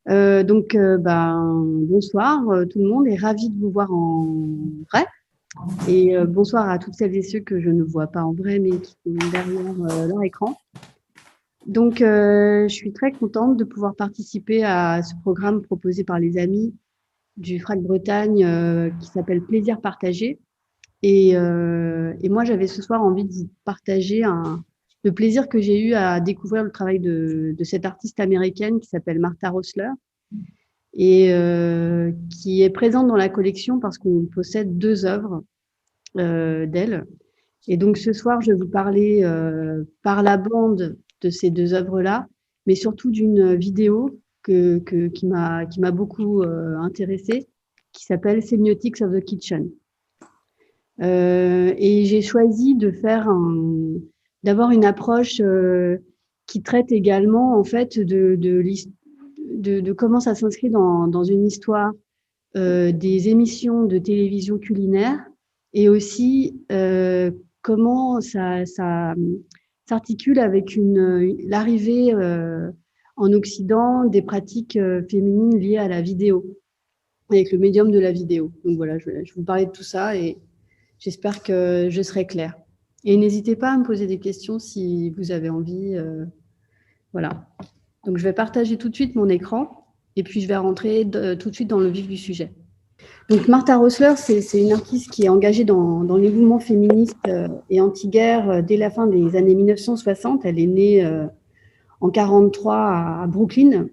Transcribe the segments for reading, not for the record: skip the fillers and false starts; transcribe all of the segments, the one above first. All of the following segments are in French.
Bonsoir tout le monde et ravi de vous voir en vrai. Et bonsoir à toutes celles et ceux que je ne vois pas en vrai, mais qui sont derrière leur écran. Je suis très contente de pouvoir participer à ce programme proposé par les amis du FRAC Bretagne qui s'appelle Plaisir partagé. Et moi, j'avais ce soir envie de vous partager le plaisir que j'ai eu à découvrir le travail de cette artiste américaine qui s'appelle Martha Rosler et qui est présente dans la collection parce qu'on possède 2 œuvres d'elle. Et donc ce soir, je vais vous parler par la bande de ces 2 œuvres-là, mais surtout d'une vidéo qui m'a beaucoup intéressée, qui s'appelle Semiotics of the Kitchen. Et j'ai choisi d'avoir une approche qui traite également en fait de comment ça s'inscrit dans une histoire des émissions de télévision culinaire et aussi comment ça s'articule avec l'arrivée en Occident des pratiques féminines liées à la vidéo, avec le médium de la vidéo. Donc voilà, je vais vous parler de tout ça et j'espère que je serai claire. Et n'hésitez pas à me poser des questions si vous avez envie. Voilà. Donc je vais partager tout de suite mon écran et puis je vais rentrer tout de suite dans le vif du sujet. Donc Martha Rosler, c'est une artiste qui est engagée dans les mouvements féministes et anti-guerre dès la fin des années 1960. Elle est née en 1943 à Brooklyn,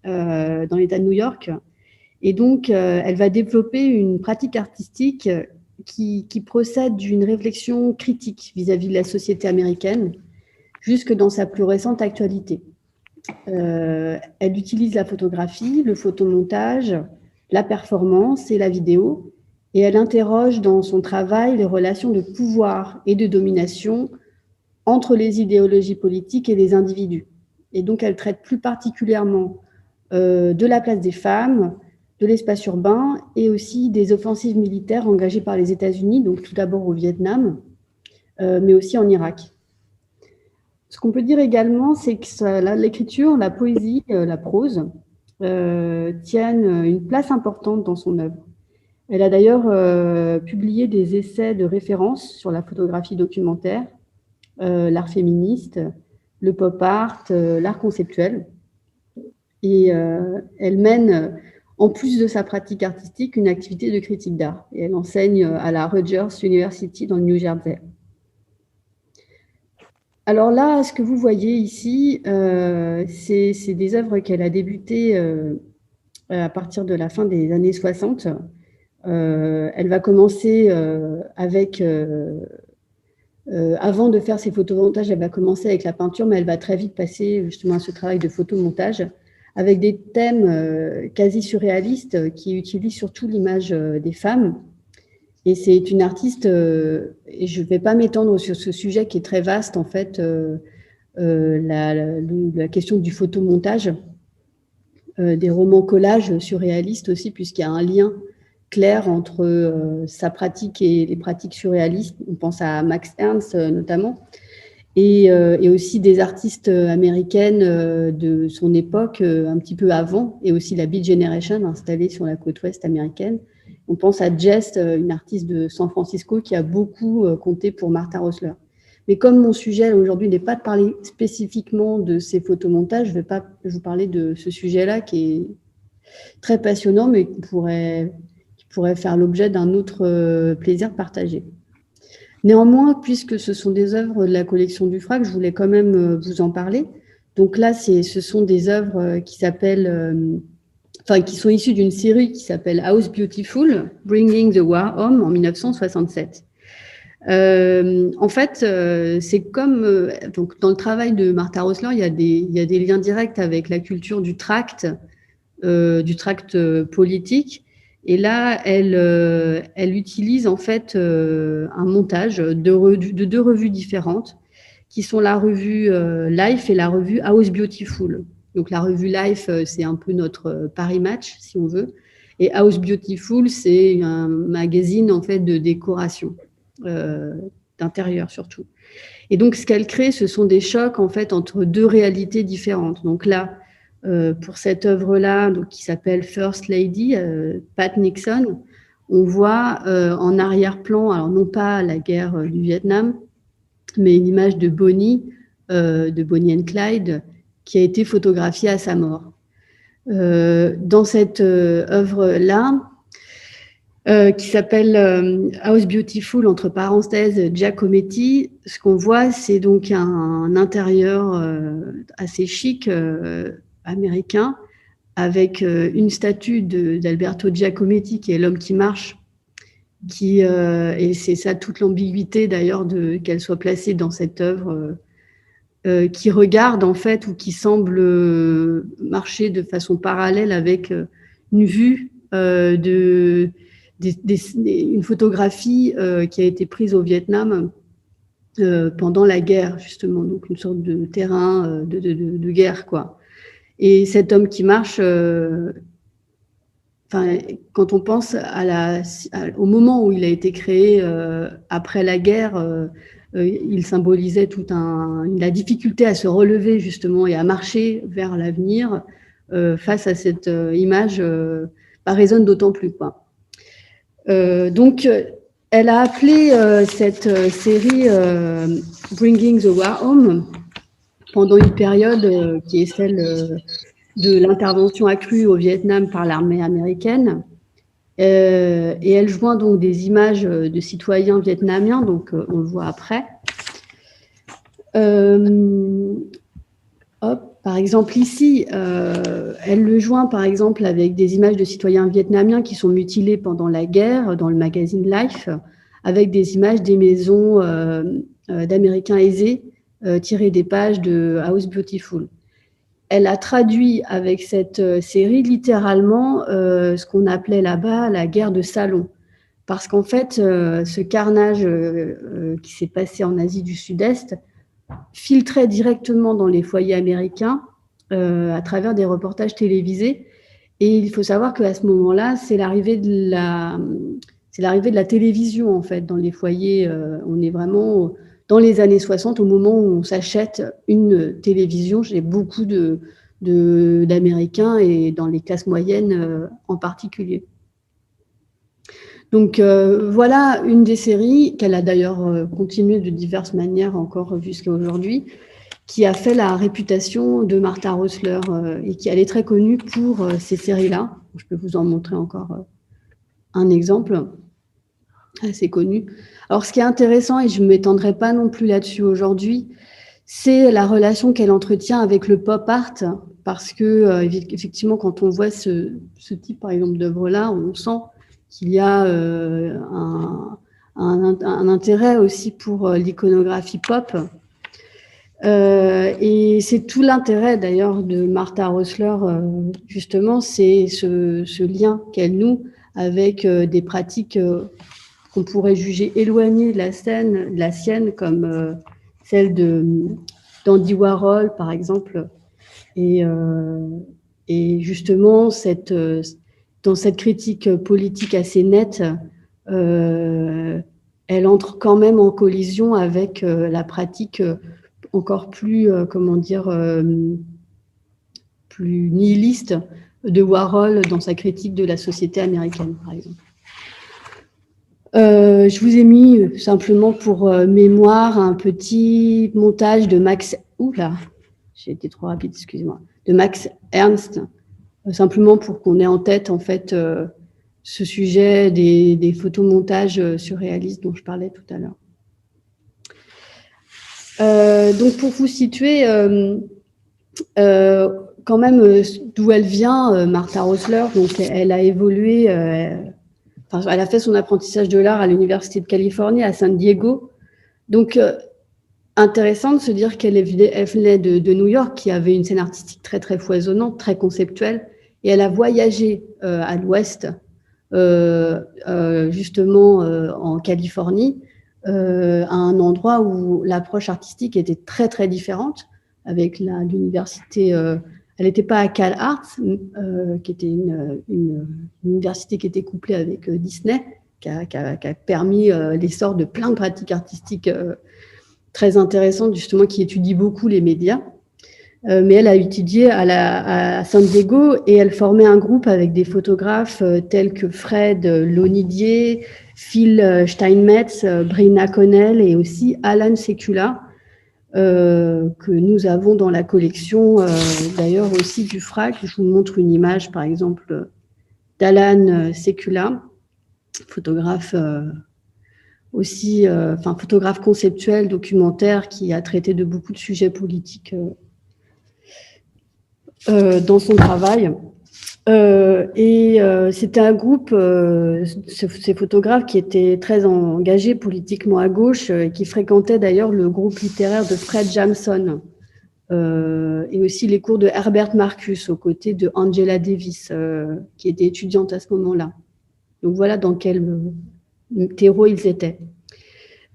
dans l'État de New York. Et donc, elle va développer une pratique artistique qui procède d'une réflexion critique vis-à-vis de la société américaine, jusque dans sa plus récente actualité. Elle utilise la photographie, le photomontage, la performance et la vidéo, et elle interroge dans son travail les relations de pouvoir et de domination entre les idéologies politiques et les individus. Et donc, elle traite plus particulièrement de la place des femmes, de l'espace urbain et aussi des offensives militaires engagées par les États-Unis, donc tout d'abord au Vietnam, mais aussi en Irak. Ce qu'on peut dire également, c'est que l'écriture, la poésie, la prose tiennent une place importante dans son œuvre. Elle a d'ailleurs publié des essais de référence sur la photographie documentaire, l'art féministe, le pop art, l'art conceptuel. Et elle mène, en plus de sa pratique artistique, une activité de critique d'art. Et elle enseigne à la Rutgers University dans le New Jersey. Alors là, ce que vous voyez ici, c'est des œuvres qu'elle a débutées à partir de la fin des années 60. Elle va commencer avant de faire ses photomontages, elle va commencer avec la peinture, mais elle va très vite passer justement à ce travail de photomontage avec des thèmes quasi surréalistes qui utilisent surtout l'image des femmes. Et c'est une artiste, et je ne vais pas m'étendre sur ce sujet qui est très vaste, en fait, la question du photomontage, des romans collages surréalistes aussi, puisqu'il y a un lien clair entre sa pratique et les pratiques surréalistes. On pense à Max Ernst notamment, et aussi des artistes américaines de son époque, un petit peu avant, et aussi la Beat Generation installée sur la côte ouest américaine. On pense à Jess, une artiste de San Francisco qui a beaucoup compté pour Martha Rosler. Mais comme mon sujet aujourd'hui n'est pas de parler spécifiquement de ces photomontages, je vais vous parler de ce sujet-là qui est très passionnant, mais qui pourrait faire l'objet d'un autre plaisir partagé. Néanmoins, puisque ce sont des œuvres de la collection du FRAC, je voulais quand même vous en parler. Donc là, ce sont des œuvres qui sont issues d'une série qui s'appelle House Beautiful, Bringing the War Home en 1967. En fait, c'est comme donc dans le travail de Martha Rosler, il y a des liens directs avec la culture du tract politique. Et là, elle utilise en fait un montage de 2 revues différentes, qui sont la revue Life et la revue House Beautiful. Donc la revue Life, c'est un peu notre Paris Match, si on veut. Et House Beautiful, c'est un magazine en fait de décoration, d'intérieur surtout. Et donc ce qu'elle crée, ce sont des chocs en fait entre 2 réalités différentes. Donc là, pour cette œuvre-là, donc, qui s'appelle First Lady, Pat Nixon, on voit en arrière-plan, alors non pas la guerre du Vietnam, mais une image de Bonnie and Clyde, qui a été photographiée à sa mort. Dans cette œuvre-là, qui s'appelle House Beautiful, entre parenthèses, Giacometti, ce qu'on voit, c'est donc un intérieur assez chic américain, avec une statue d'Alberto Giacometti, qui est l'homme qui marche, et c'est ça toute l'ambiguïté d'ailleurs qu'elle soit placée dans cette œuvre, qui regarde en fait, ou qui semble marcher de façon parallèle avec une vue une photographie qui a été prise au Vietnam pendant la guerre, justement, donc une sorte de terrain de guerre, quoi. Et cet homme qui marche, quand on pense au moment où il a été créé après la guerre, il symbolisait la difficulté à se relever, justement, et à marcher vers l'avenir face à cette image, résonne d'autant plus, quoi. Donc, elle a appelé cette série Bringing the War Home, pendant une période qui est celle de l'intervention accrue au Vietnam par l'armée américaine. Et elle joint donc des images de citoyens vietnamiens, donc on le voit après. Par exemple, ici, elle le joint par exemple avec des images de citoyens vietnamiens qui sont mutilés pendant la guerre dans le magazine Life, avec des images des maisons d'Américains aisés tirées des pages de House Beautiful. Elle a traduit avec cette série littéralement ce qu'on appelait là-bas la guerre de salon. Parce qu'en fait, ce carnage qui s'est passé en Asie du Sud-Est filtrait directement dans les foyers américains à travers des reportages télévisés. Et il faut savoir qu'à ce moment-là, c'est l'arrivée de la télévision, en fait, dans les foyers. On est vraiment dans les années 60, au moment où on s'achète une télévision chez beaucoup d'Américains et dans les classes moyennes en particulier. Donc voilà une des séries qu'elle a d'ailleurs continué de diverses manières encore jusqu'à aujourd'hui, qui a fait la réputation de Martha Rosler et qui elle est très connue pour ces séries-là. Je peux vous en montrer encore un exemple assez connu. Alors ce qui est intéressant, et je ne m'étendrai pas non plus là-dessus aujourd'hui, c'est la relation qu'elle entretient avec le pop art, parce que effectivement, quand on voit ce type, par exemple, d'œuvre-là, on sent qu'il y a un intérêt aussi pour l'iconographie pop. Et c'est tout l'intérêt d'ailleurs de Martha Rosler, justement, c'est ce lien qu'elle noue avec des pratiques qu'on pourrait juger éloignées de la sienne, comme celle d'Andy Warhol, par exemple. Et justement, dans cette critique politique assez nette, elle entre quand même en collision avec la pratique encore plus, plus nihiliste de Warhol dans sa critique de la société américaine, par exemple. Je vous ai mis simplement pour mémoire un petit montage de Max... Oula, j'ai été trop rapide, excusez-moi. De Max Ernst, simplement pour qu'on ait en tête, en fait, ce sujet des photomontages surréalistes dont je parlais tout à l'heure. Donc, pour vous situer, quand même, d'où elle vient, Martha Rosler, donc elle a évolué... elle a fait son apprentissage de l'art à l'Université de Californie, à San Diego. Donc, intéressant de se dire qu'elle venait de New York, qui avait une scène artistique très, très foisonnante, très conceptuelle. Et elle a voyagé à l'ouest, justement en Californie, à un endroit où l'approche artistique était très, très différente, avec l'université... elle n'était pas à Cal Arts, qui était une université qui était couplée avec Disney, qui a permis l'essor de plein de pratiques artistiques très intéressantes, justement, qui étudient beaucoup les médias. Mais elle a étudié à San Diego et elle formait un groupe avec des photographes tels que Fred Lonidier, Phil Steinmetz, Brina Connell et aussi Alan Sekula, que nous avons dans la collection, d'ailleurs aussi du FRAC. Je vous montre une image, par exemple, d'Alan Sekula, photographe aussi, photographe conceptuel, documentaire, qui a traité de beaucoup de sujets politiques dans son travail. C'était un groupe, ces photographes qui étaient très engagés politiquement à gauche, qui fréquentaient d'ailleurs le groupe littéraire de Fred Jameson, et aussi les cours de Herbert Marcus aux côtés de Angela Davis, qui était étudiante à ce moment-là. Donc voilà dans quel terreau ils étaient.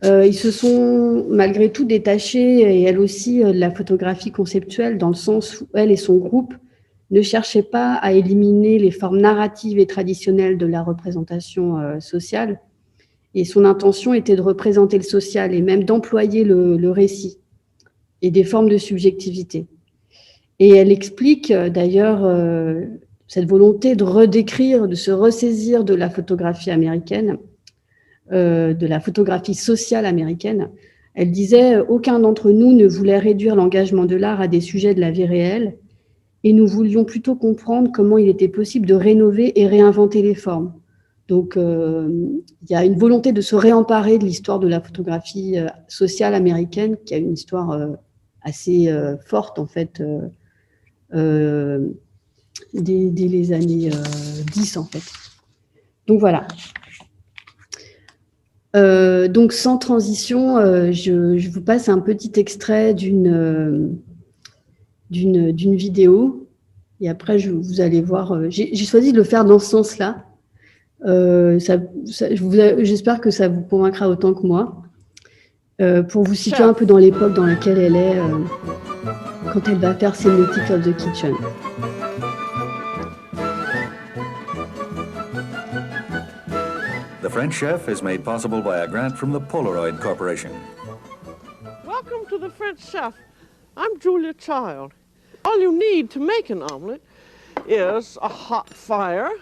Ils se sont malgré tout détachés, et elle aussi, de la photographie conceptuelle, dans le sens où elle et son groupe ne cherchaient pas à éliminer les formes narratives et traditionnelles de la représentation sociale. Et son intention était de représenter le social et même d'employer le récit et des formes de subjectivité. Et elle explique d'ailleurs cette volonté de redécrire, de se ressaisir de la photographie américaine, de la photographie sociale américaine. Elle disait « Aucun d'entre nous ne voulait réduire l'engagement de l'art à des sujets de la vie réelle, et nous voulions plutôt comprendre comment il était possible de rénover et réinventer les formes. » Donc, il y a une volonté de se réemparer de l'histoire de la photographie sociale américaine, qui a une histoire assez forte, en fait, dès les années 10, en fait. Donc, voilà. Donc, sans transition, je vous passe un petit extrait d'une vidéo. Et après, vous allez voir. J'ai choisi de le faire dans ce sens-là. J'espère que ça vous convaincra autant que moi. Pour vous situer un peu dans l'époque dans laquelle elle est, quand elle va faire Semiotics of the Kitchen. The French Chef is made possible by a grant from the Polaroid Corporation. Welcome to the French Chef. I'm Julia Child. All you need to make an omelet is a hot fire,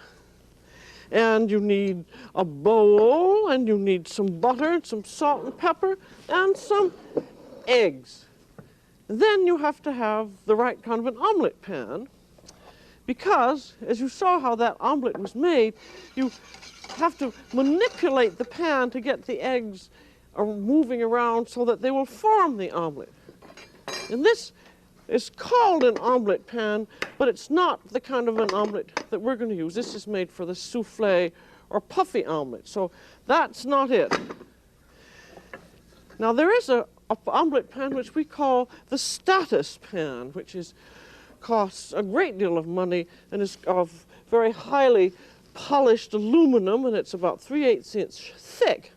and you need a bowl, and you need some butter, some salt and pepper, and some eggs. Then you have to have the right kind of an omelet pan, because as you saw how that omelet was made, you have to manipulate the pan to get the eggs moving around so that they will form the omelet. And this is called an omelet pan, but it's not the kind of an omelet that we're going to use. This is made for the souffle or puffy omelet, so that's not it. Now there is a omelet pan which we call the status pan, which costs a great deal of money and is of very highly polished aluminum, and it's about 3/8 inch thick.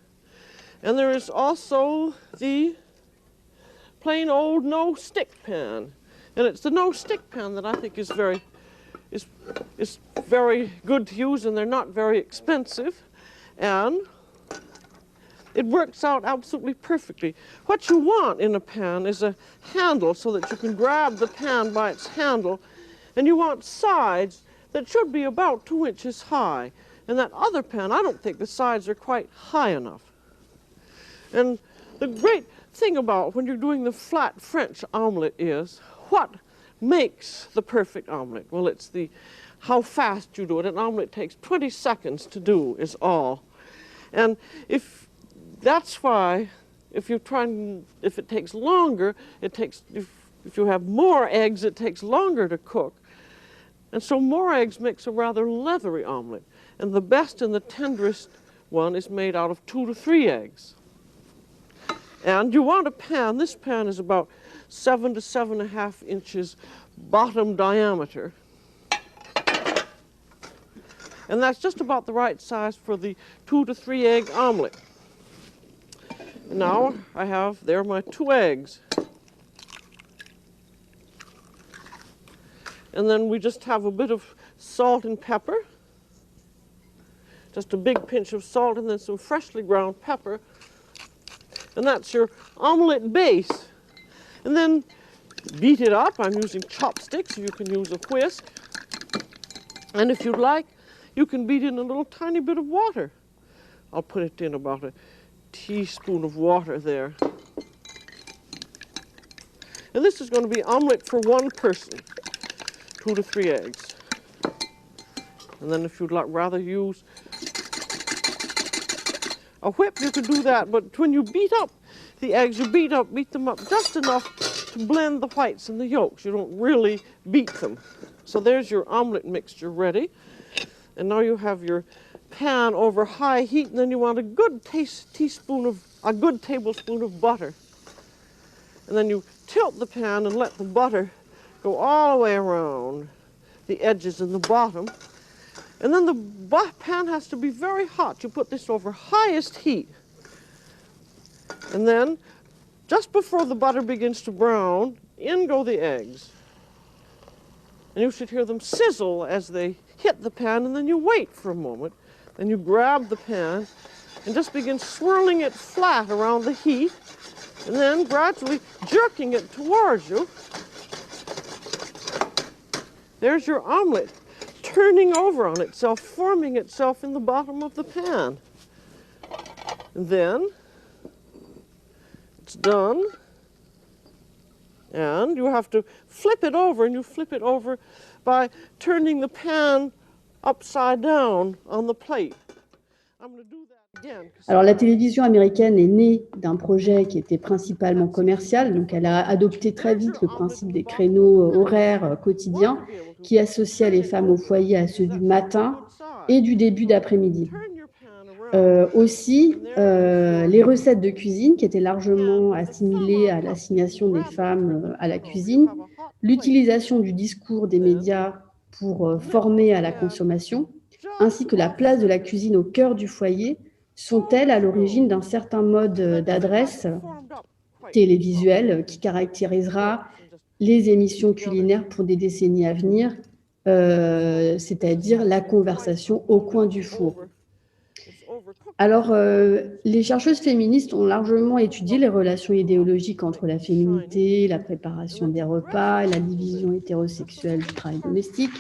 And there is also the plain old no-stick pan, and it's the no-stick pan that I think is very good to use, and they're not very expensive, and it works out absolutely perfectly. What you want in a pan is a handle so that you can grab the pan by its handle, and you want sides that should be about 2 inches high. And that other pan, I don't think the sides are quite high enough. And the great thing about when you're doing the flat French omelet is what makes the perfect omelet. Well, it's how fast you do it. An omelet takes 20 seconds to do is all. And that's why if it takes longer, if you have more eggs, it takes longer to cook. And so more eggs makes a rather leathery omelet. And the best and the tenderest one is made out of 2 to 3 eggs. And you want a pan, this pan is about 7 to 7.5 inches bottom diameter. And that's just about the right size for the 2 to 3 egg omelet. Now I have there my 2 eggs. And then we just have a bit of salt and pepper, just a big pinch of salt, and then some freshly ground pepper. And that's your omelet base. And then beat it up. I'm using chopsticks. You can use a whisk. And if you'd like, you can beat in a little tiny bit of water. I'll put it in about a teaspoon of water there. And this is going to be omelet for one person, 2 to 3 eggs. And then if you'd like rather use a whip, you can do that. But when you beat up the eggs, you beat them up just enough to blend the whites and the yolks. You don't really beat them. So there's your omelet mixture ready. And now you have your pan over high heat, and then you want a good tablespoon of butter. And then you tilt the pan and let the butter go all the way around the edges and the bottom. And then the pan has to be very hot. You put this over highest heat. And then, just before the butter begins to brown, in go the eggs. And you should hear them sizzle as they hit the pan, and then you wait for a moment. Then you grab the pan and just begin swirling it flat around the heat, and then gradually jerking it towards you. There's your omelet turning over on itself, forming itself in the bottom of the pan. And then it's done. And you have to flip it over, and you flip it over by turning the pan upside down on the plate. I'm going to do that. Alors, la télévision américaine est née d'un projet qui était principalement commercial, donc elle a adopté très vite le principe des créneaux horaires quotidiens qui associaient les femmes au foyer à ceux du matin et du début d'après-midi. Aussi, les recettes de cuisine qui étaient largement assimilées à l'assignation des femmes à la cuisine, l'utilisation du discours des médias pour former à la consommation, ainsi que la place de la cuisine au cœur du foyer, sont-elles à l'origine d'un certain mode d'adresse télévisuel qui caractérisera les émissions culinaires pour des décennies à venir, c'est-à-dire la conversation au coin du four. Alors, les chercheuses féministes ont largement étudié les relations idéologiques entre la féminité, la préparation des repas et la division hétérosexuelle du travail domestique.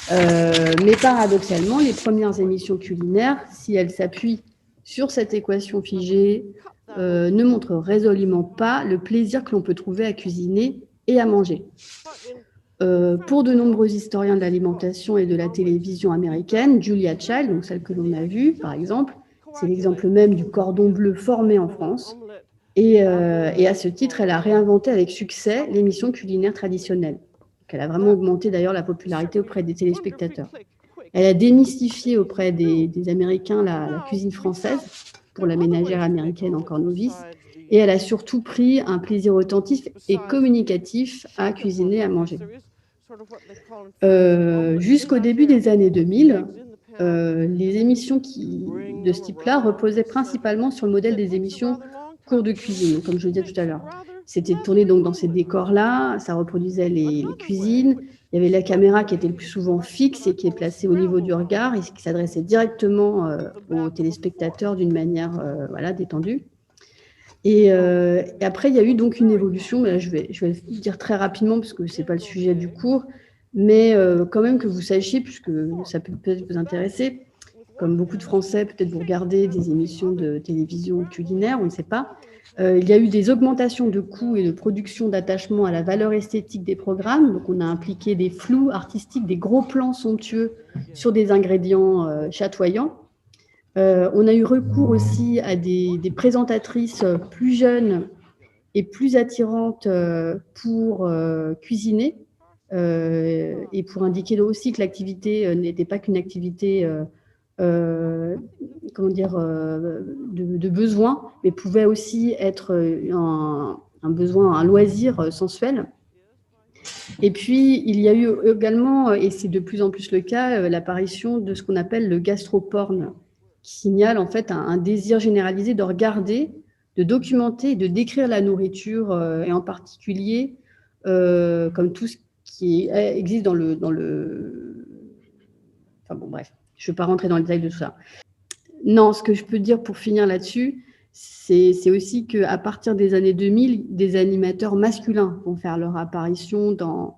Mais paradoxalement, les premières émissions culinaires, si elles s'appuient sur cette équation figée, ne montrent résolument pas le plaisir que l'on peut trouver à cuisiner et à manger. Pour de nombreux historiens de l'alimentation et de la télévision américaine, Julia Child, donc celle que l'on a vue par exemple, c'est l'exemple même du cordon bleu formé en France. Et à ce titre, elle a réinventé avec succès l'émission culinaire traditionnelle. Elle a vraiment augmenté d'ailleurs la popularité auprès des téléspectateurs. Elle a démystifié auprès des Américains la cuisine française pour la ménagère américaine encore novice. Et elle a surtout pris un plaisir authentique et communicatif à cuisiner, à manger. Jusqu'au début des années 2000, les émissions de ce type-là reposaient principalement sur le modèle des émissions cours de cuisine, comme je le disais tout à l'heure. C'était tourné donc dans ces décors-là, ça reproduisait les cuisines. Il y avait la caméra qui était le plus souvent fixe et qui est placée au niveau du regard et qui s'adressait directement aux téléspectateurs d'une manière détendue. Et après, il y a eu donc une évolution, mais là, je vais le dire très rapidement parce que ce n'est pas le sujet du cours, mais quand même que vous sachiez, puisque ça peut peut-être vous intéresser, comme beaucoup de Français, peut-être vous regardez des émissions de télévision culinaire, on ne sait pas. Il y a eu des augmentations de coûts et de production d'attachement à la valeur esthétique des programmes. Donc, on a impliqué des flous artistiques, des gros plans somptueux sur des ingrédients chatoyants. On a eu recours aussi à des présentatrices plus jeunes et plus attirantes pour cuisiner et pour indiquer aussi que l'activité n'était pas qu'une activité de besoin, mais pouvait aussi être un besoin, un loisir sensuel. Et puis, il y a eu également, et c'est de plus en plus le cas, l'apparition de ce qu'on appelle le gastroporn, qui signale en fait un désir généralisé de regarder, de documenter et de décrire la nourriture, et en particulier comme tout ce qui existe dans le... Enfin bon, bref, je ne vais pas rentrer dans le détail de tout ça. Non, ce que je peux dire pour finir là-dessus, c'est aussi qu'à partir des années 2000, des animateurs masculins vont faire leur apparition dans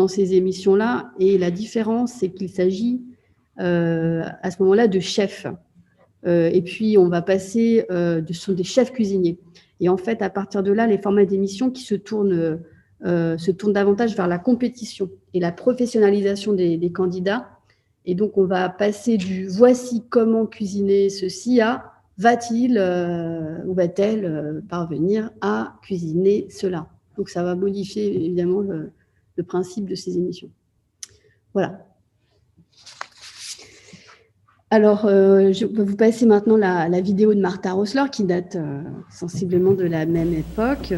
ces émissions-là. Et la différence, c'est qu'il s'agit à ce moment-là de chefs. Et puis, on va passer, ce sont des chefs cuisiniers. Et en fait, à partir de là, les formats d'émissions qui se tournent davantage vers la compétition et la professionnalisation des candidats. Et donc, on va passer du « voici comment cuisiner ceci » à « va-t-il ou va-t-elle parvenir à cuisiner cela ?» Donc, ça va modifier évidemment le principe de ces émissions. Voilà. Alors, je vais vous passer maintenant la vidéo de Martha Rosler qui date sensiblement de la même époque.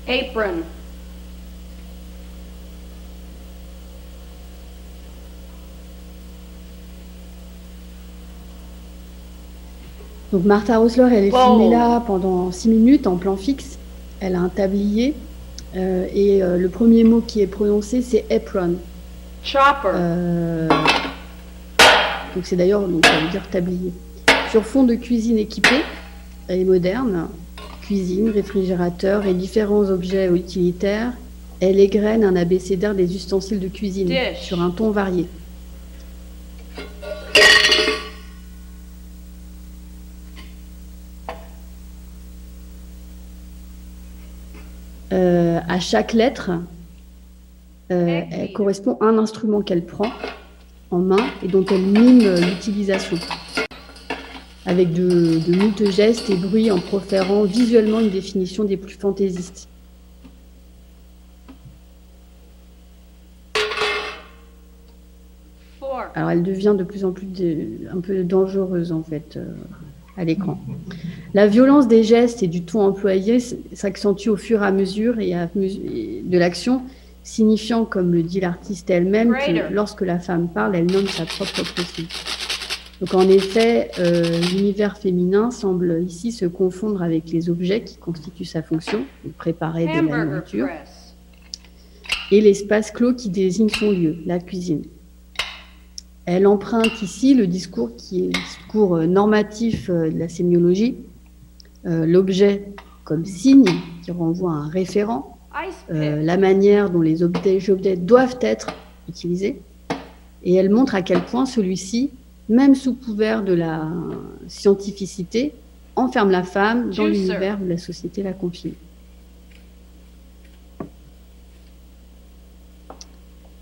Apron. Donc Martha Rosler, elle est filmée là pendant 6 minutes en plan fixe. Elle a un tablier et le premier mot qui est prononcé, c'est apron. Chopper. Donc c'est d'ailleurs, ça veut dire tablier. Sur fond de cuisine équipée et moderne, cuisine, réfrigérateur et différents objets utilitaires, elle égrène un abécédaire des ustensiles de cuisine sur un ton varié. À chaque lettre, elle correspond à un instrument qu'elle prend en main et dont elle mime l'utilisation, avec de moultes gestes et bruits en proférant visuellement une définition des plus fantaisistes. Alors elle devient de plus en plus un peu dangereuse en fait à l'écran. La violence des gestes et du ton employé s'accentue au fur et à mesure de l'action, signifiant, comme le dit l'artiste elle-même, que lorsque la femme parle, elle nomme sa propre pression. Donc en effet, l'univers féminin semble ici se confondre avec les objets qui constituent sa fonction, préparer de la nourriture, et l'espace clos qui désigne son lieu, la cuisine. Elle emprunte ici le discours qui est le discours normatif de la sémiologie, l'objet comme signe qui renvoie à un référent, la manière dont les objets doivent être utilisés, et elle montre à quel point celui-ci, même sous couvert de la scientificité, enferme la femme dans l'univers où la société la confine.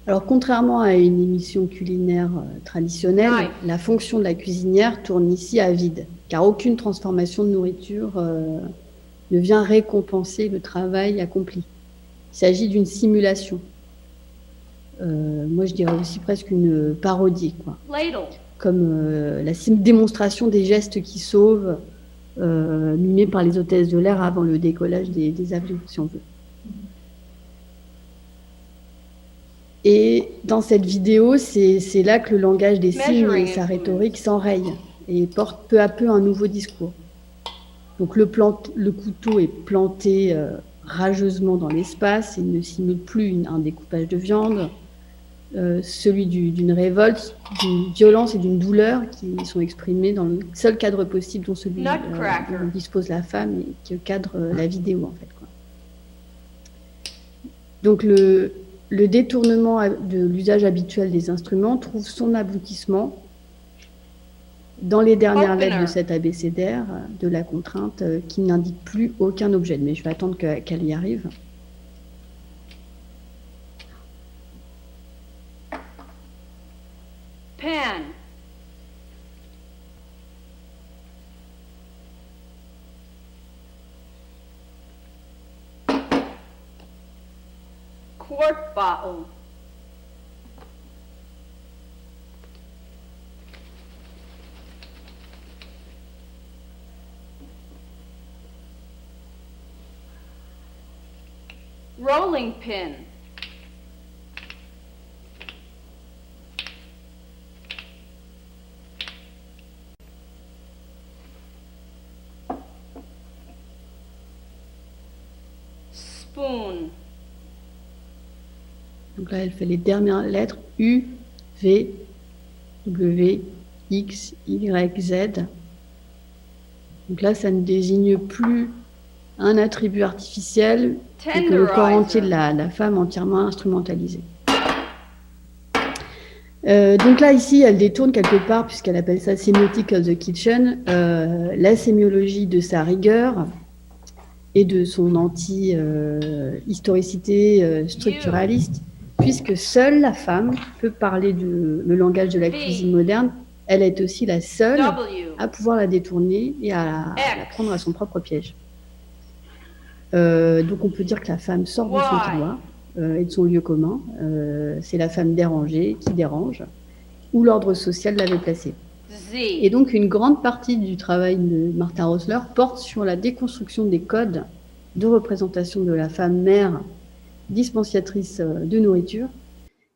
Alors, contrairement à une émission culinaire traditionnelle, la fonction de la cuisinière tourne ici à vide, car aucune transformation de nourriture ne vient récompenser le travail accompli. Il s'agit d'une simulation. Moi, je dirais aussi presque une parodie, quoi. Comme la démonstration des gestes qui sauvent, mimés par les hôtesses de l'air avant le décollage des avions, si on veut. Et dans cette vidéo, c'est là que le langage des signes et sa rhétorique s'enrayent et portent peu à peu un nouveau discours. Donc le couteau est planté rageusement dans l'espace, il ne simule plus un découpage de viande, celui d'une révolte, d'une violence et d'une douleur qui sont exprimées dans le seul cadre possible dont celui dont dispose la femme et qui cadre la vidéo en fait, quoi. Donc le détournement de l'usage habituel des instruments trouve son aboutissement dans les dernières lettres de Opener. cet abécédaire de la contrainte qui n'indique plus aucun objet. Mais je vais attendre qu'elle y arrive. Pen. Quart bottle. Rolling pin. Spoon. Donc là, elle fait les dernières lettres U, V, W, X, Y, Z. Donc là, ça ne désigne plus un attribut artificiel, mais que le corps entier de la femme entièrement instrumentalisé. Donc là, ici, elle détourne quelque part, puisqu'elle appelle ça Semiotic of the Kitchen, la sémiologie de sa rigueur et de son anti-historicité structuraliste, puisque seule la femme peut parler le langage de la cuisine moderne. Elle est aussi la seule à pouvoir la détourner et à la prendre à son propre piège. Donc on peut dire que la femme sort de son couloir et de son lieu commun. C'est la femme dérangée qui dérange, où l'ordre social l'avait placée. Et donc une grande partie du travail de Martha Rosler porte sur la déconstruction des codes de représentation de la femme mère dispensatrice de nourriture,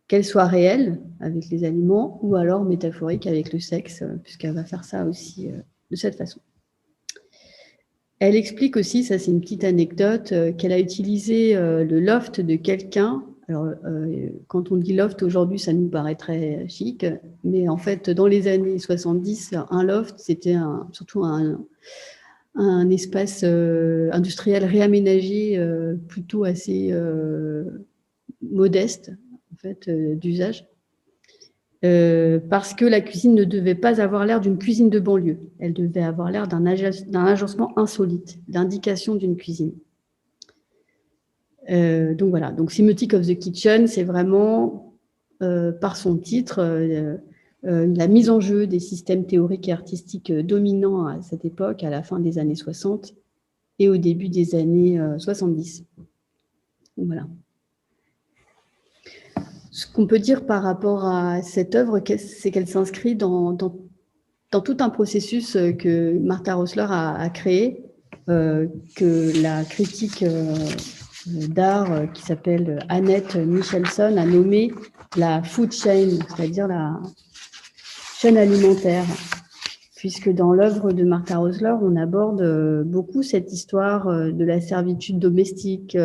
qu'elle soit réelle avec les aliments ou alors métaphorique avec le sexe, puisqu'elle va faire ça aussi de cette façon. Elle explique aussi, ça c'est une petite anecdote, qu'elle a utilisé le loft de quelqu'un. Alors, quand on dit loft aujourd'hui, ça nous paraît très chic, mais en fait, dans les années 70, un loft, c'était surtout un espace industriel réaménagé plutôt assez modeste, en fait, d'usage. Parce que la cuisine ne devait pas avoir l'air d'une cuisine de banlieue. Elle devait avoir l'air d'un agencement insolite, d'indication d'une cuisine. Donc voilà, donc Semiotic of the Kitchen, c'est vraiment, par son titre, la mise en jeu des systèmes théoriques et artistiques dominants à cette époque, à la fin des années 60 et au début des années 70. Donc voilà. Ce qu'on peut dire par rapport à cette œuvre, c'est qu'elle s'inscrit dans tout un processus que Martha Rosler a créé, que la critique d'art qui s'appelle Annette Michelson a nommé la food chain, c'est-à-dire la chaîne alimentaire, puisque dans l'œuvre de Martha Rosler, on aborde beaucoup cette histoire de la servitude domestique.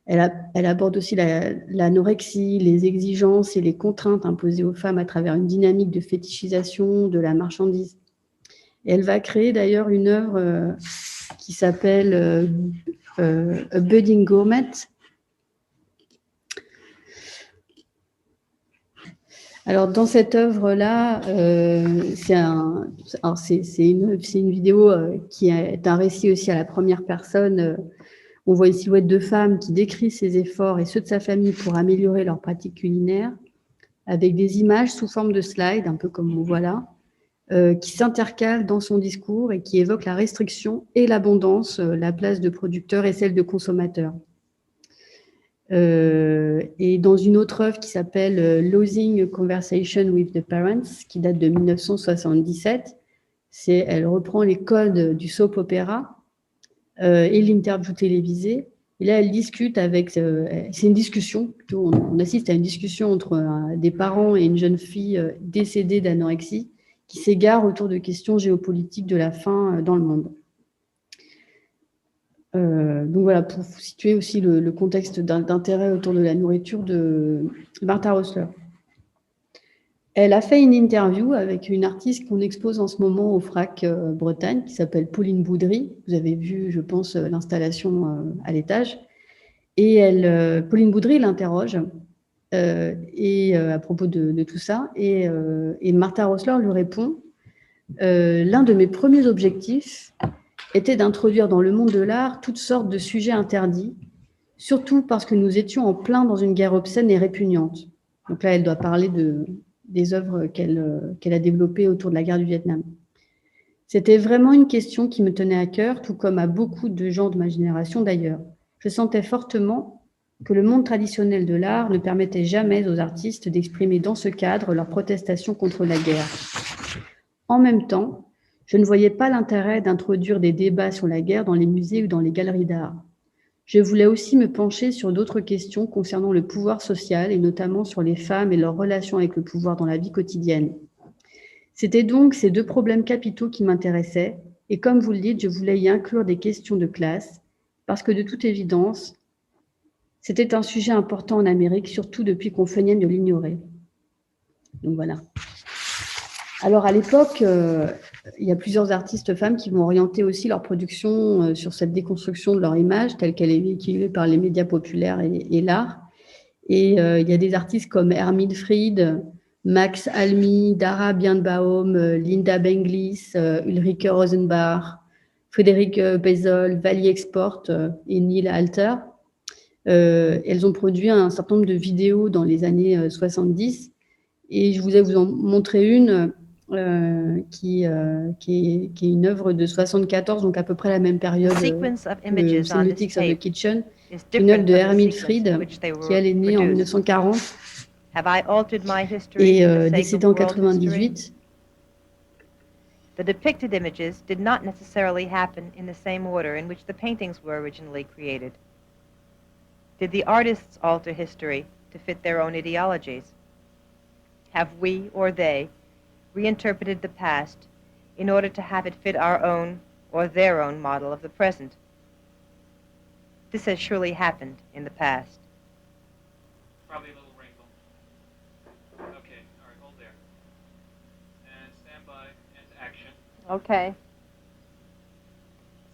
Elle aborde aussi l'anorexie, les exigences et les contraintes imposées aux femmes à travers une dynamique de fétichisation de la marchandise. Et elle va créer d'ailleurs une œuvre qui s'appelle A Budding Gourmet. Alors, dans cette œuvre-là, c'est une vidéo qui est un récit aussi à la première personne. On voit une silhouette de femme qui décrit ses efforts et ceux de sa famille pour améliorer leurs pratiques culinaires, avec des images sous forme de slides, un peu comme on voit là, qui s'intercalent dans son discours et qui évoquent la restriction et l'abondance, la place de producteur et celle de consommateur. Et dans une autre œuvre qui s'appelle Losing a Conversation with the Parents, qui date de 1977, elle reprend les codes du soap opéra et l'interview télévisée. Et là, elle discute avec... c'est une discussion, plutôt, on assiste à une discussion entre des parents et une jeune fille décédée d'anorexie qui s'égare autour de questions géopolitiques de la faim dans le monde. Donc voilà, pour vous situer aussi le contexte d'intérêt autour de la nourriture de Martha Rosler. Elle a fait une interview avec une artiste qu'on expose en ce moment au FRAC Bretagne, qui s'appelle Pauline Boudry. Vous avez vu, je pense, l'installation à l'étage. Et Pauline Boudry l'interroge à propos de tout ça. Et Martha Rosler lui répond l'un de mes premiers objectifs était d'introduire dans le monde de l'art toutes sortes de sujets interdits, surtout parce que nous étions en plein dans une guerre obscène et répugnante. Donc là, elle doit parler des œuvres qu'elle a développées autour de la guerre du Vietnam. C'était vraiment une question qui me tenait à cœur, tout comme à beaucoup de gens de ma génération d'ailleurs. Je sentais fortement que le monde traditionnel de l'art ne permettait jamais aux artistes d'exprimer dans ce cadre leur protestation contre la guerre. En même temps, je ne voyais pas l'intérêt d'introduire des débats sur la guerre dans les musées ou dans les galeries d'art. Je voulais aussi me pencher sur d'autres questions concernant le pouvoir social et notamment sur les femmes et leurs relations avec le pouvoir dans la vie quotidienne. C'était donc ces deux problèmes capitaux qui m'intéressaient et comme vous le dites, je voulais y inclure des questions de classe parce que de toute évidence, c'était un sujet important en Amérique, surtout depuis qu'on feignait de l'ignorer. Donc voilà. Alors à l'époque, il y a plusieurs artistes femmes qui vont orienter aussi leur production sur cette déconstruction de leur image telle qu'elle est véhiculée par les médias populaires et l'art. Et il y a des artistes comme Hermine Fried, Max Almy, Dara Birnbaum, Linda Benglis, Ulrike Rosenbach, Frédéric Bezol, Vali Export et Neil Alter. Elles ont produit un certain nombre de vidéos dans les années 70 et je voulais vous en montrer une qui est une œuvre de 74, donc à peu près la même période que Semiotics of the Kitchen, une œuvre de Hermine Fried qui elle est née en 1940 et décédée en 98. The depicted images did not necessarily happen in the same order in which the paintings were originally created. Did the artists alter history to fit their own ideologies? Have we, or they, reinterpreted the past in order to have it fit our own or their own model of the present? This has surely happened in the past. Probably a little wrinkle. Okay, all right, hold there. And stand by, and action. Okay.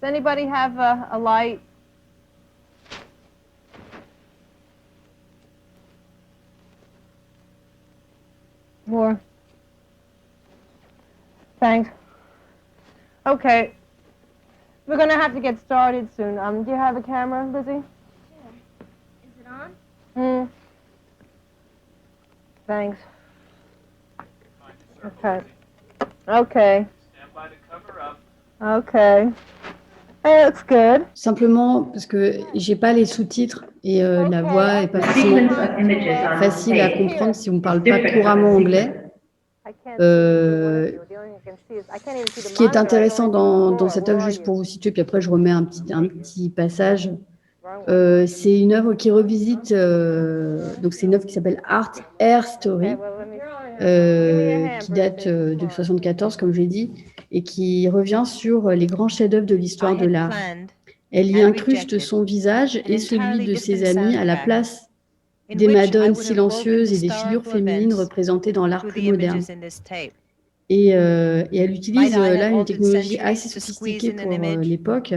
Does anybody have a light? More. Thanks. Okay. We're going to have to get started soon. Do you have a camera, Lizzie? Sure. Is it on? Thanks. Find the circle, Okay. Lizzie. Okay. Stand by to cover up. Okay. Hey, looks good. Simplement parce que j'ai pas les sous-titres et la voix est pas forcément facile à comprendre si on ne parle pas couramment anglais. Ce qui est intéressant dans cette œuvre, juste pour vous situer, puis après je remets un petit passage, c'est une œuvre qui revisite, donc c'est une œuvre qui s'appelle Art Air Story, qui date de 74, comme j'ai dit, et qui revient sur les grands chefs-d'œuvre de l'histoire de l'art. Elle y incruste son visage et celui de ses amis à la place des madones silencieuses et des figures féminines représentées dans l'art plus moderne. Et elle utilise là une technologie assez sophistiquée pour l'époque,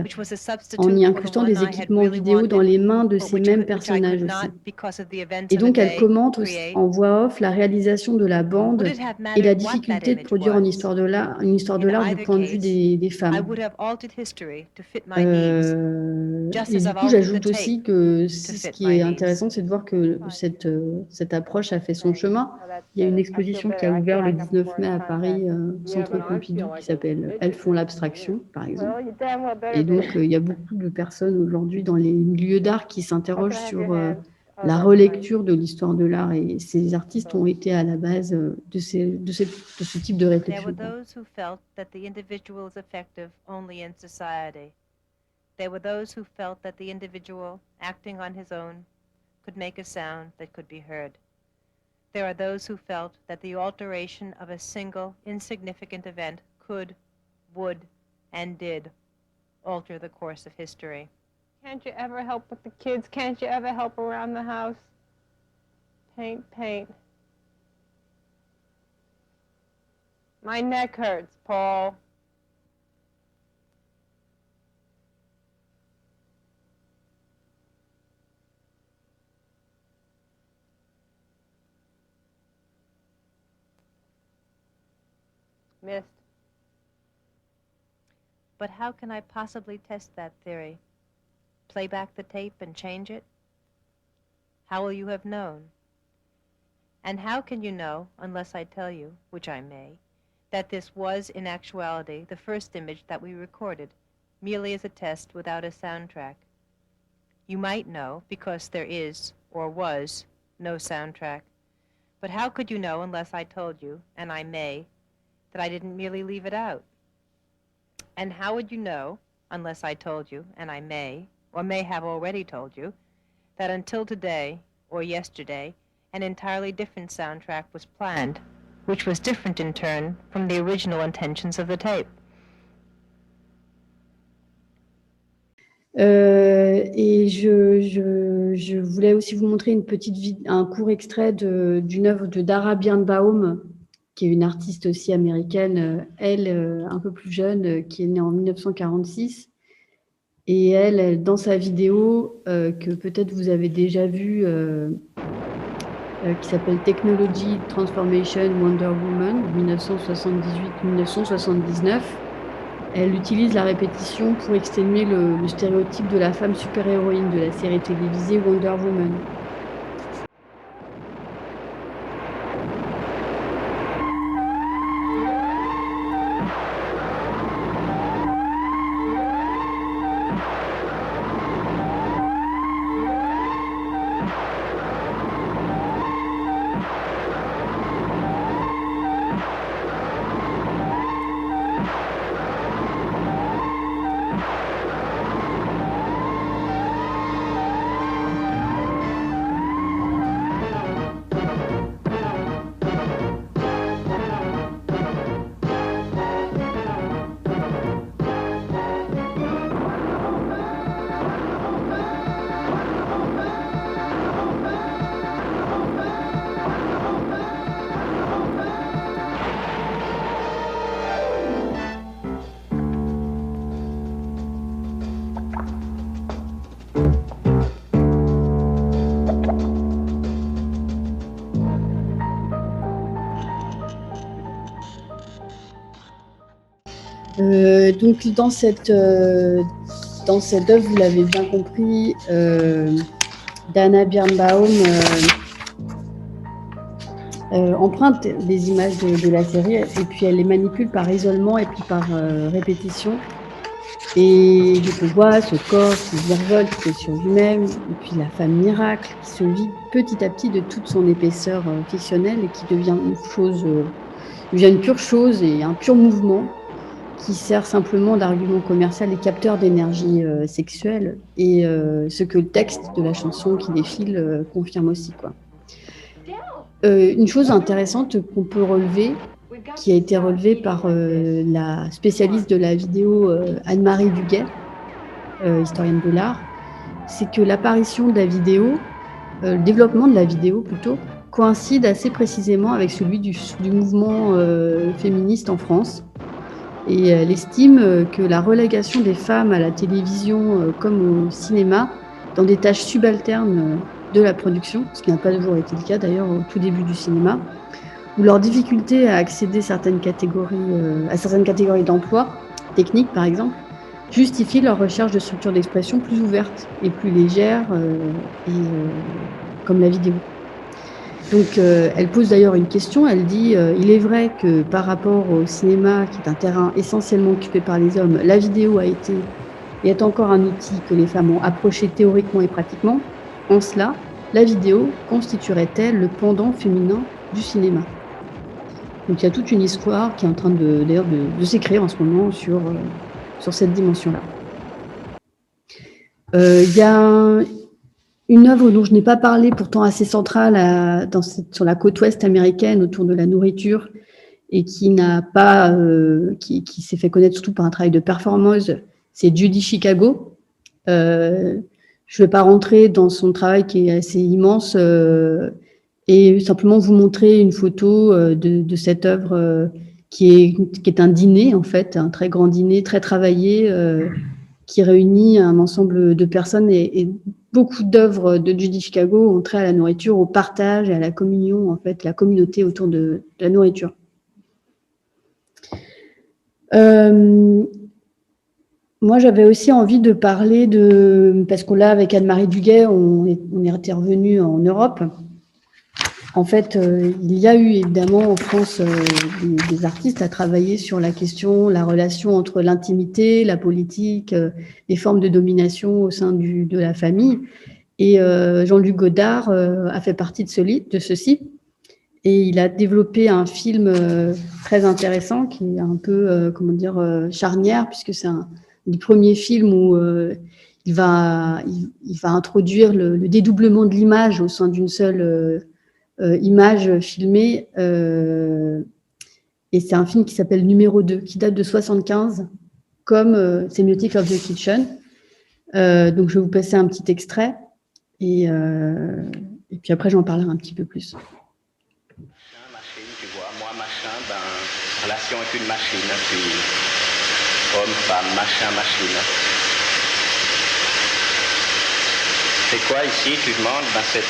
en y incrustant des équipements vidéo dans les mains de ces mêmes personnages aussi. Et donc elle commente aussi, en voix off la réalisation de la bande et la difficulté de produire une histoire de l'art du point de vue des femmes. Et du coup, j'ajoute aussi que ce qui est intéressant, c'est de voir que cette approche a fait son chemin. Il y a une exposition qui a ouvert le 19 mai à Paris, Centre Pompidou, qui s'appelle Elles font l'abstraction, par exemple. Et donc, il y a beaucoup de personnes aujourd'hui dans les milieux d'art qui s'interrogent sur la relecture de l'histoire de l'art. Et ces artistes ont été à la base de ce type de réflexion. There were those who felt that the individual, acting on his own, could make a sound that could be heard. There are those who felt that the alteration of a single, insignificant event could, would, and did alter the course of history. Can't you ever help with the kids? Can't you ever help around the house? Paint, paint. My neck hurts, Paul. Missed. But how can I possibly test that theory? Play back the tape and change it? How will you have known? And how can you know, unless I tell you, which I may, that this was, in actuality, the first image that we recorded, merely as a test without a soundtrack? You might know, because there is, or was, no soundtrack. But how could you know unless I told you, and I may, that I didn't merely leave it out? And how would you know, unless I told you, and I may, or may have already told you, that until today, or yesterday, an entirely different soundtrack was planned, which was different in turn from the original intentions of the tape? Et je voulais aussi vous montrer un court extrait d'une œuvre de Dara Birnbaum, qui est une artiste aussi américaine, elle, un peu plus jeune, qui est née en 1946. Et elle, dans sa vidéo, que peut-être vous avez déjà vue, qui s'appelle Technology Transformation Wonder Woman, 1978-1979, elle utilise la répétition pour exténuer le stéréotype de la femme super-héroïne de la série télévisée Wonder Woman. Donc dans cette œuvre, vous l'avez bien compris, Dana Birnbaum emprunte des images de la série et puis elle les manipule par isolement et puis par répétition. Et je vois ce corps qui virevolte sur lui-même, et puis la femme miracle qui se vide petit à petit de toute son épaisseur fictionnelle et qui devient une pure chose et un pur mouvement qui sert simplement d'argument commercial et capteur d'énergie sexuelle. Et ce que le texte de la chanson qui défile confirme aussi, quoi. Une chose intéressante qu'on peut relever, qui a été relevée par la spécialiste de la vidéo Anne-Marie Duguet, historienne de l'art, c'est que l'apparition de la vidéo, le développement de la vidéo plutôt, coïncide assez précisément avec celui du mouvement féministe en France. Et elle estime que la relégation des femmes à la télévision comme au cinéma, dans des tâches subalternes de la production, ce qui n'a pas toujours été le cas d'ailleurs au tout début du cinéma, où leur difficulté à accéder à certaines catégories d'emploi, techniques par exemple, justifie leur recherche de structures d'expression plus ouvertes et plus légères, comme la vidéo. Donc elle pose d'ailleurs une question, elle dit il est vrai que par rapport au cinéma, qui est un terrain essentiellement occupé par les hommes, la vidéo a été et est encore un outil que les femmes ont approché théoriquement et pratiquement. En cela, la vidéo constituerait-elle le pendant féminin du cinéma? Donc il y a toute une histoire qui est en train de s'écrire en ce moment sur cette dimension-là. Il y a une œuvre dont je n'ai pas parlé, pourtant assez centrale sur la côte ouest américaine autour de la nourriture et qui s'est fait connaître surtout par un travail de performance, c'est Judy Chicago. Je ne vais pas rentrer dans son travail qui est assez immense et simplement vous montrer une photo de cette œuvre qui est un dîner, en fait, un très grand dîner, très travaillé, qui réunit un ensemble de personnes et beaucoup d'œuvres de Judy Chicago ont trait à la nourriture, au partage et à la communion, en fait, la communauté autour de la nourriture. Moi, j'avais aussi envie de parler parce qu'on l'a avec Anne-Marie Duguay, on est intervenu en Europe. En fait, il y a eu évidemment en France des artistes à travailler sur la question, la relation entre l'intimité, la politique, les formes de domination au sein de la famille. Et Jean-Luc Godard a fait partie de ceci. Et il a développé un film très intéressant qui est un peu, charnière, puisque c'est un des premiers films où il va introduire le dédoublement de l'image au sein d'une seule image filmée. Et c'est un film qui s'appelle Numéro 2, qui date de 1975, comme Semiotics of the Kitchen. Donc, je vais vous passer un petit extrait. Et puis après, j'en parlerai un petit peu plus. Machine, tu vois, moi, machin, relation avec une machine, puis homme, femme, machin, machine. C'est quoi ici, tu demandes? C'est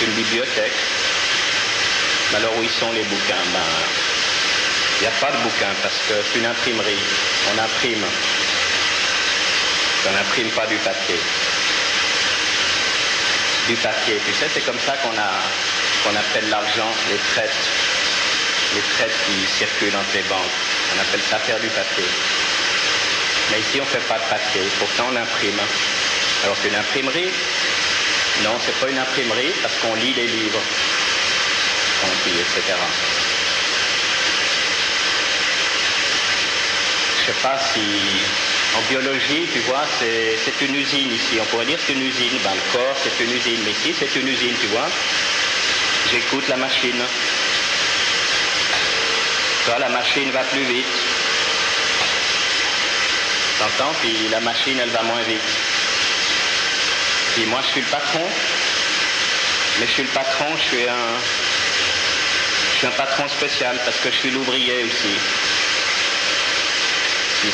une bibliothèque. Alors où y sont les bouquins? Il n'y a pas de bouquins parce que c'est une imprimerie. On imprime. On n'imprime pas du papier. Du papier, tu sais, c'est comme ça qu'on appelle l'argent les traites qui circulent entre les banques. On appelle ça faire du papier. Mais ici, on ne fait pas de papier, pourtant on imprime. Alors qu'une imprimerie, non, c'est pas une imprimerie parce qu'on lit les livres, etc. Je sais pas si... En biologie, tu vois, c'est une usine ici. On pourrait dire c'est une usine. Le corps, c'est une usine. Mais ici, c'est une usine, tu vois. J'écoute la machine. Toi, la machine va plus vite. T'entends? Puis la machine, elle va moins vite. Puis moi, je suis le patron. Mais je suis le patron, je suis un patron spécial parce que je suis l'ouvrier aussi.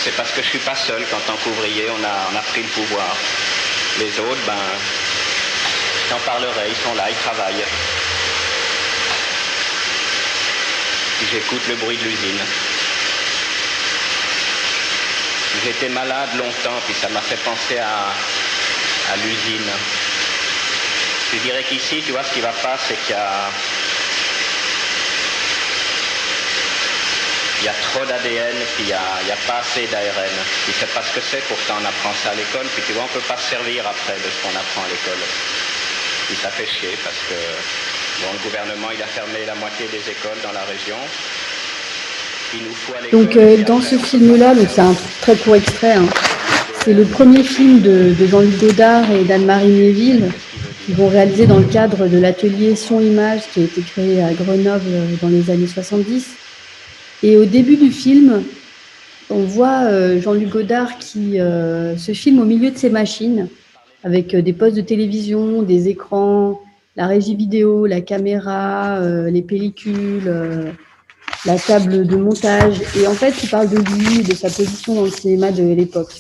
C'est parce que je suis pas seul qu'en tant qu'ouvrier, on a pris le pouvoir. Les autres, je t'en parlerai, ils sont là, ils travaillent. Puis j'écoute le bruit de l'usine. J'étais malade longtemps, puis ça m'a fait penser à l'usine. Je dirais qu'ici, tu vois, ce qui va pas, c'est qu'il y a trop d'ADN, puis il n'y a pas assez d'ARN. Puis c'est pas ce que c'est, pourtant on apprend ça à l'école, puis tu vois, on ne peut pas se servir après de ce qu'on apprend à l'école. Puis ça fait chier, parce que le gouvernement, il a fermé la moitié des écoles dans la région. Il nous faut à l'école... Donc dans ce film-là, c'est un très court extrait, hein. C'est le premier film de Jean-Luc Godard et d'Anne-Marie Méville, qui vont réaliser dans le cadre de l'atelier Son-Image, qui a été créé à Grenoble dans les années 70. Et au début du film, on voit Jean-Luc Godard qui se filme au milieu de ses machines, avec des postes de télévision, des écrans, la régie vidéo, la caméra, les pellicules, la table de montage. Et en fait, il parle de lui et de sa position dans le cinéma de l'époque.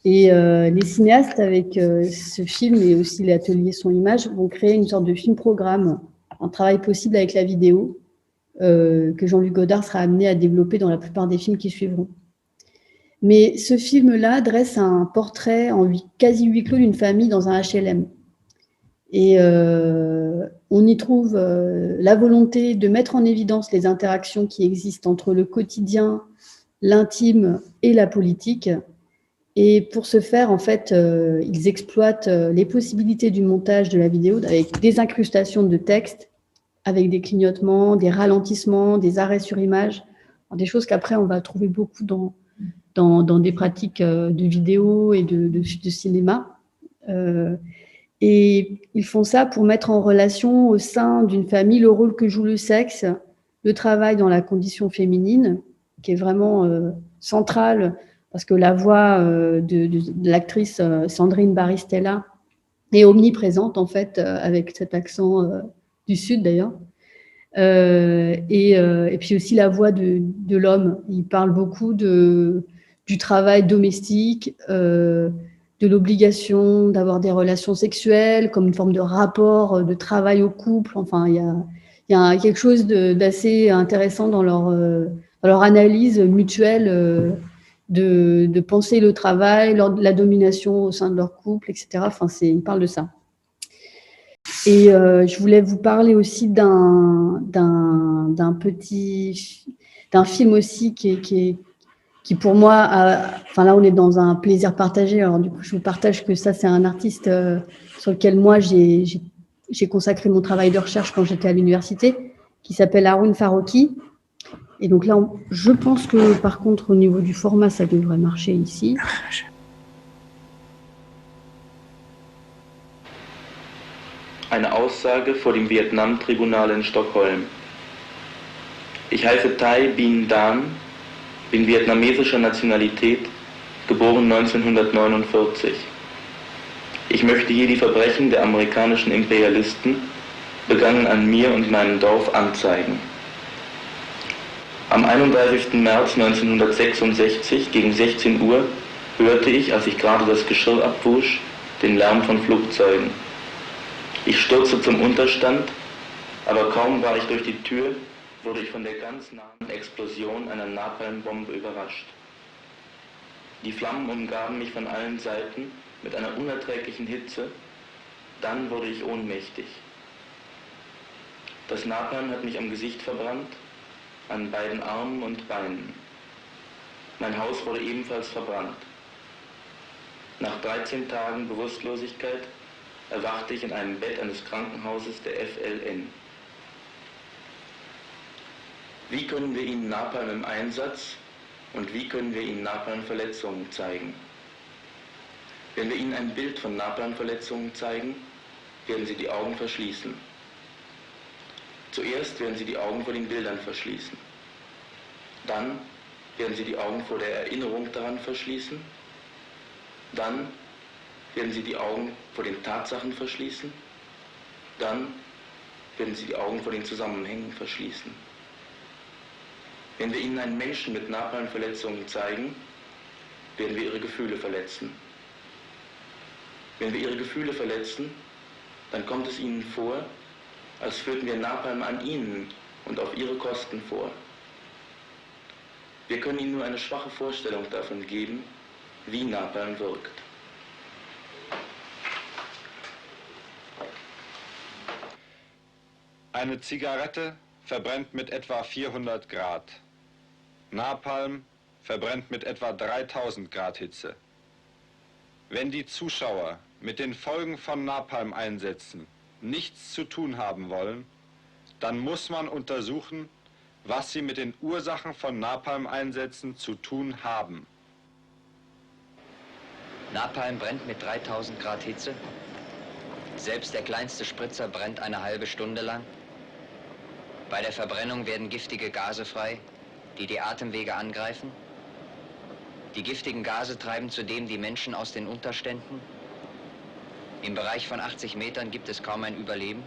Et les cinéastes, avec ce film et aussi l'atelier Son-Image, vont créer une sorte de film-programme, un travail possible avec la vidéo, que Jean-Luc Godard sera amené à développer dans la plupart des films qui suivront. Mais ce film-là dresse un portrait en quasi huis clos d'une famille dans un HLM. Et on y trouve la volonté de mettre en évidence les interactions qui existent entre le quotidien, l'intime et la politique. Et pour ce faire, en fait, ils exploitent les possibilités du montage de la vidéo avec des incrustations de texte, avec des clignotements, des ralentissements, des arrêts sur image, des choses qu'après on va trouver beaucoup dans des pratiques de vidéo et de cinéma. Et ils font ça pour mettre en relation au sein d'une famille le rôle que joue le sexe, le travail dans la condition féminine, qui est vraiment centrale, parce que la voix de l'actrice Sandrine Baristella est omniprésente, en fait, avec cet accent du Sud d'ailleurs, et puis aussi la voix de l'homme. Il parle beaucoup du travail domestique, de l'obligation d'avoir des relations sexuelles comme une forme de rapport de travail au couple. Enfin, il y a quelque chose d'assez intéressant dans leur analyse mutuelle de penser le travail, la domination au sein de leur couple, etc. Enfin, il parle de ça. Et je voulais vous parler aussi d'un film aussi qui pour moi, enfin là on est dans un plaisir partagé. Alors du coup, je vous partage que ça, c'est un artiste sur lequel moi j'ai consacré mon travail de recherche quand j'étais à l'université, qui s'appelle Haroun Farroki. Et donc là, je pense que par contre, au niveau du format, ça devrait marcher ici. Eine Aussage vor dem Vietnam-Tribunal in Stockholm. Ich heiße Thai Binh Dan, bin vietnamesischer Nationalität, geboren 1949. Ich möchte hier die Verbrechen der amerikanischen Imperialisten, begangen an mir und meinem Dorf, anzeigen. Am 31. März 1966 gegen 16 Uhr hörte ich, als ich gerade das Geschirr abwusch, den Lärm von Flugzeugen. Ich stürzte zum Unterstand, aber kaum war ich durch die Tür, wurde ich von der ganz nahen Explosion einer Napalmbombe überrascht. Die Flammen umgaben mich von allen Seiten mit einer unerträglichen Hitze, dann wurde ich ohnmächtig. Das Napalm hat mich am Gesicht verbrannt, an beiden Armen und Beinen. Mein Haus wurde ebenfalls verbrannt. Nach 13 Tagen Bewusstlosigkeit erwachte ich in einem Bett eines Krankenhauses der FLN. Wie können wir Ihnen Napalm im Einsatz und wie können wir Ihnen Napalmverletzungen zeigen? Wenn wir Ihnen ein Bild von Napalmverletzungen zeigen, werden Sie die Augen verschließen. Zuerst werden Sie die Augen vor den Bildern verschließen. Dann werden Sie die Augen vor der Erinnerung daran verschließen. Dann werden Sie die Augen vor den Tatsachen verschließen. Dann werden Sie die Augen vor den Zusammenhängen verschließen. Wenn wir Ihnen einen Menschen mit Napalmverletzungen zeigen, werden wir Ihre Gefühle verletzen. Wenn wir Ihre Gefühle verletzen, dann kommt es Ihnen vor, als führten wir Napalm an Ihnen und auf Ihre Kosten vor. Wir können Ihnen nur eine schwache Vorstellung davon geben, wie Napalm wirkt. Eine Zigarette verbrennt mit etwa 400 Grad. Napalm verbrennt mit etwa 3000 Grad Hitze. Wenn die Zuschauer mit den Folgen von Napalm-Einsätzen nichts zu tun haben wollen, dann muss man untersuchen, was sie mit den Ursachen von Napalm-Einsätzen zu tun haben. Napalm brennt mit 3000 Grad Hitze. Selbst der kleinste Spritzer brennt eine halbe Stunde lang. Bei der Verbrennung werden giftige Gase frei, die die Atemwege angreifen. Die giftigen Gase treiben zudem die Menschen aus den Unterständen. Im Bereich von 80 Metern gibt es kaum ein Überleben.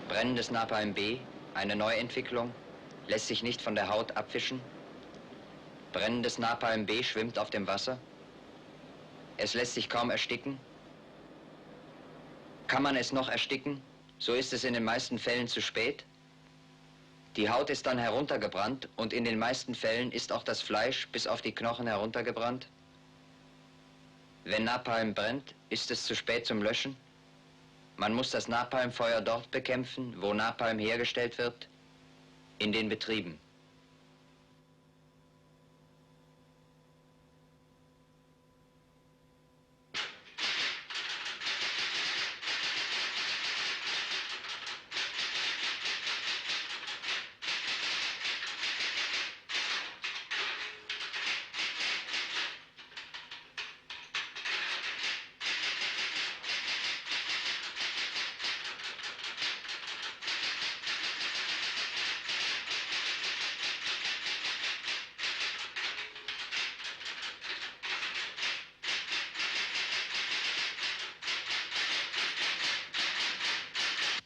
Brennendes Napalm B, eine Neuentwicklung, lässt sich nicht von der Haut abwischen. Brennendes Napalm B schwimmt auf dem Wasser. Es lässt sich kaum ersticken. Kann man es noch ersticken, so ist es in den meisten Fällen zu spät. Die Haut ist dann heruntergebrannt und in den meisten Fällen ist auch das Fleisch bis auf die Knochen heruntergebrannt. Wenn Napalm brennt, ist es zu spät zum Löschen. Man muss das Napalmfeuer dort bekämpfen, wo Napalm hergestellt wird, in den Betrieben.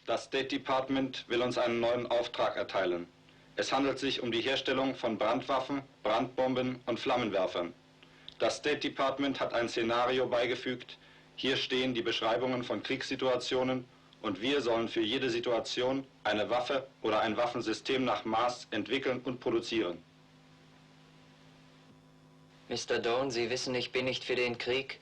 Das State Department will uns einen neuen Auftrag erteilen. Es handelt sich um die Herstellung von Brandwaffen, Brandbomben und Flammenwerfern. Das State Department hat ein Szenario beigefügt. Hier stehen die Beschreibungen von Kriegssituationen und wir sollen für jede Situation eine Waffe oder ein Waffensystem nach Maß entwickeln und produzieren. Mr. Doan, Sie wissen, ich bin nicht für den Krieg.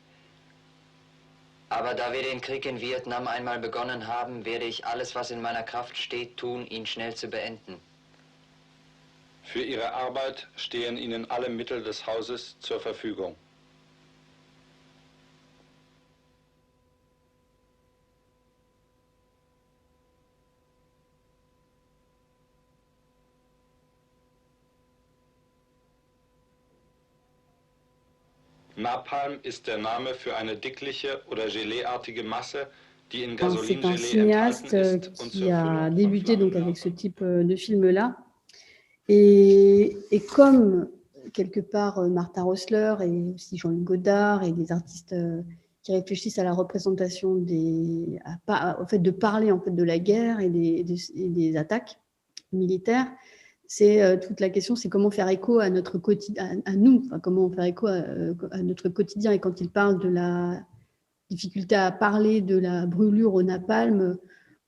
Aber da wir den Krieg in Vietnam einmal begonnen haben, werde ich alles, was in meiner Kraft steht, tun, ihn schnell zu beenden. Für Ihre Arbeit stehen Ihnen alle Mittel des Hauses zur Verfügung. Napalm ist der Name für eine dickliche oder Geleeartige Masse, die in C'est un Gasolingelee cinéaste enthalten ist und qui a débuté donc avec ce type de film-là. Et comme quelque part Martha Rosler et aussi Jean-Luc Godard et des artistes qui réfléchissent à la représentation au fait de parler en fait de la guerre et des attaques militaires, c'est toute la question, c'est comment faire écho à notre quotidien, à nous, enfin, comment faire écho à notre quotidien. Et quand il parle de la difficulté à parler de la brûlure au napalm,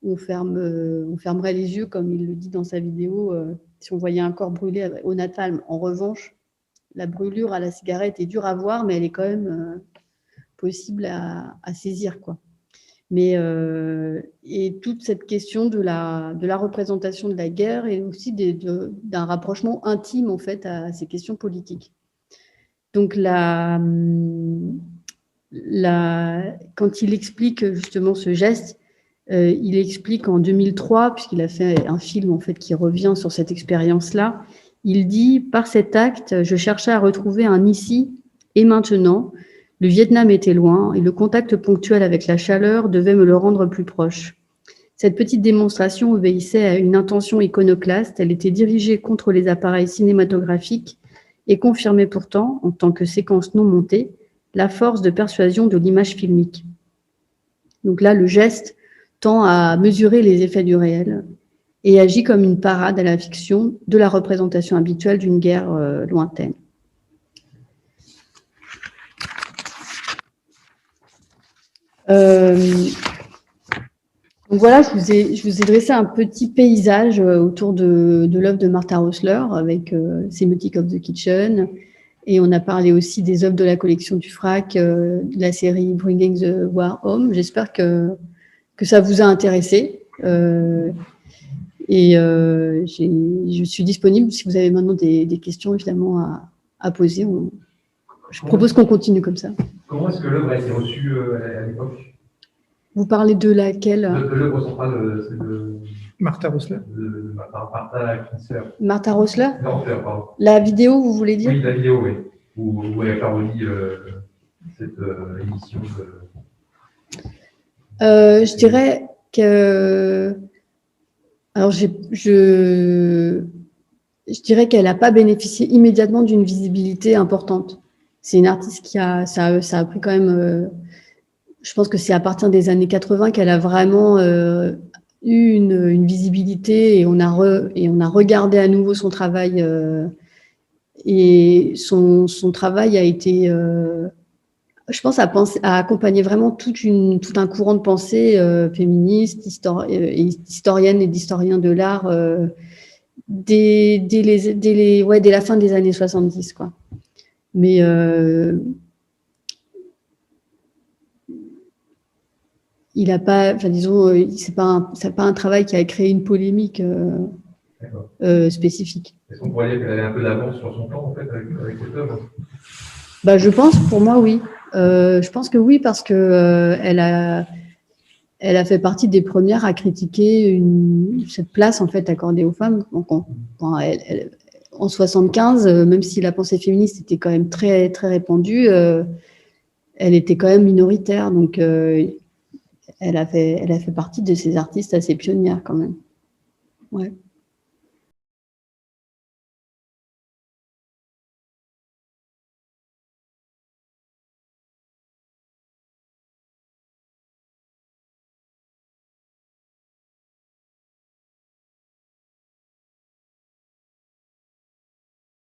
on fermerait les yeux, comme il le dit dans sa vidéo, si on voyait un corps brûlé au napalm. En revanche, la brûlure à la cigarette est dure à voir, mais elle est quand même possible à saisir, quoi. Mais et toute cette question de la représentation de la guerre et aussi d'un rapprochement intime en fait à ces questions politiques. Donc quand il explique justement ce geste, il explique en 2003, puisqu'il a fait un film en fait qui revient sur cette expérience-là. Il dit: par cet acte, je cherchais à retrouver un ici et maintenant. Le Vietnam était loin et le contact ponctuel avec la chaleur devait me le rendre plus proche. Cette petite démonstration obéissait à une intention iconoclaste. Elle était dirigée contre les appareils cinématographiques et confirmait pourtant, en tant que séquence non montée, la force de persuasion de l'image filmique. Donc là, le geste tend à mesurer les effets du réel et agit comme une parade à la fiction de la représentation habituelle d'une guerre lointaine. Donc voilà, je vous ai dressé un petit paysage autour de l'œuvre de Martha Rosler avec Semiotic of the Kitchen, et on a parlé aussi des œuvres de la collection du FRAC, de la série Bringing the War Home. J'espère que ça vous a intéressé, et je suis disponible si vous avez maintenant des questions évidemment à poser. Je propose qu'on continue comme ça. Comment est-ce que l'œuvre a été reçue à l'époque? Vous parlez de laquelle? De l'œuvre centrale, c'est de Martha Rosler. Martha Rosler. Martha Rosler? Rosler, pardon. La vidéo, vous voulez dire? Oui, la vidéo, oui. Où elle a parodie cette émission Je dirais que... Alors, je dirais qu'elle n'a pas bénéficié immédiatement d'une visibilité importante. C'est une artiste ça a pris quand même... je pense que c'est à partir des années 80 qu'elle a vraiment eu une visibilité, et on a regardé à nouveau son travail, et son travail a été, je pense, a accompagné vraiment tout un courant de pensée féministe, historienne et d'historiens de l'art dès la fin des années 70, quoi. Mais il n'a pas, enfin disons, c'est pas un travail qui a créé une polémique spécifique. Est-ce qu'on pourrait dire qu'elle avait un peu d'avance sur son temps en fait avec cette œuvre? Bah, je pense, pour moi, oui. Je pense que oui, parce que elle a fait partie des premières à critiquer cette place en fait accordée aux femmes. Donc, en 75, même si la pensée féministe était quand même très très répandue, elle était quand même minoritaire. Donc elle a fait partie de ces artistes assez pionnières quand même. Ouais.